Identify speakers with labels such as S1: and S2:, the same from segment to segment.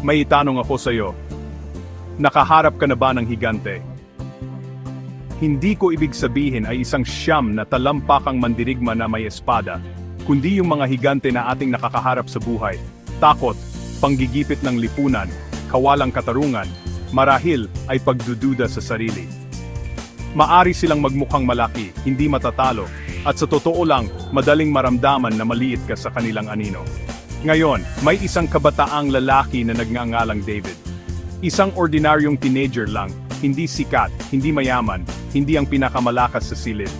S1: May itanong ako sa iyo. Nakaharap ka na ba ng higante? Hindi ko ibig sabihin ay isang siyam na talampakang mandirigma na may espada, kundi yung mga higante na ating nakakaharap sa buhay. Takot, panggigipit ng lipunan, kawalang katarungan, marahil ay pagdududa sa sarili. Maari silang magmukhang malaki, hindi matatalo, at sa totoo lang, madaling maramdaman na maliit ka sa kanilang anino. Ngayon, may isang kabataang lalaki na nagngangalang David. Isang ordinaryong teenager lang, hindi sikat, hindi mayaman, hindi ang pinakamalakas sa silid.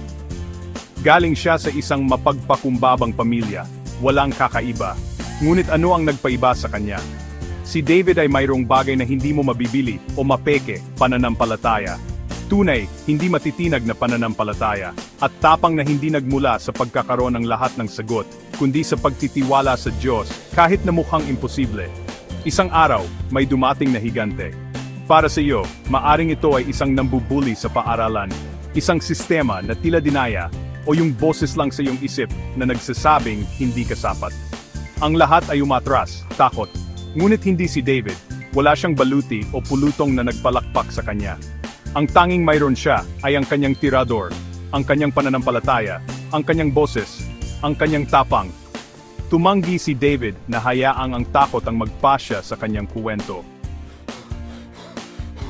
S1: Galing siya sa isang mapagpakumbabang pamilya, walang kakaiba. Ngunit ano ang nagpaiba sa kanya? Si David ay mayroong bagay na hindi mo mabibili o mapeke, pananampalataya. Tunay, hindi matitinag na pananampalataya, at tapang na hindi nagmula sa pagkakaroon ng lahat ng sagot, kundi sa pagtitiwala sa Diyos, kahit na mukhang imposible. Isang araw, may dumating na higante. Para sa iyo, maaring ito ay isang nambubuli sa paaralan, isang sistema na tila dinaya, o yung boses lang sa iyong isip na nagsasabing hindi ka sapat. Ang lahat ay umatras, takot. Ngunit hindi si David, wala siyang baluti o pulutong na nagpalakpak sa kanya. Ang tanging mayroon siya ay ang kanyang tirador, ang kanyang pananampalataya, ang kanyang boses, ang kanyang tapang. Tumanggi si David na hayaang ang takot ang magpasya sa kanyang kuwento.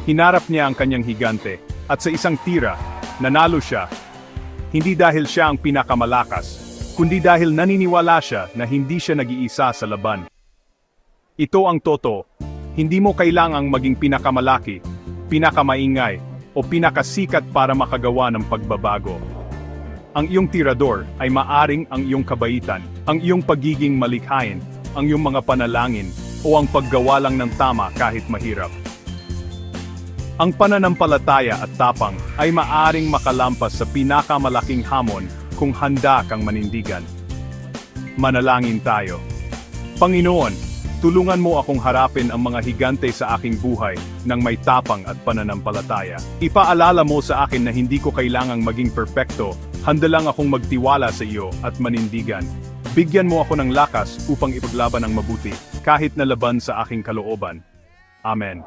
S1: Hinarap niya ang kanyang higante, at sa isang tira, nanalo siya. Hindi dahil siya ang pinakamalakas, kundi dahil naniniwala siya na hindi siya nag-iisa sa laban. Ito ang totoo, hindi mo kailangang maging pinakamalaki, pinakamaingay, o pinakasikat para makagawa ng pagbabago. Ang iyong tirador ay maaring ang iyong kabaitan, ang iyong pagiging malikhain, ang iyong mga panalangin, o ang paggawa lang ng tama kahit mahirap. Ang pananampalataya at tapang ay maaring makalampas sa pinakamalaking hamon kung handa kang manindigan. Manalangin tayo. Panginoon, tulungan mo akong harapin ang mga higante sa aking buhay ng may tapang at pananampalataya. Ipaalala mo sa akin na hindi ko kailangang maging perpekto, handa lang akong magtiwala sa iyo at manindigan. Bigyan mo ako ng lakas upang ipaglaban ang mabuti, kahit na laban sa aking kalooban. Amen.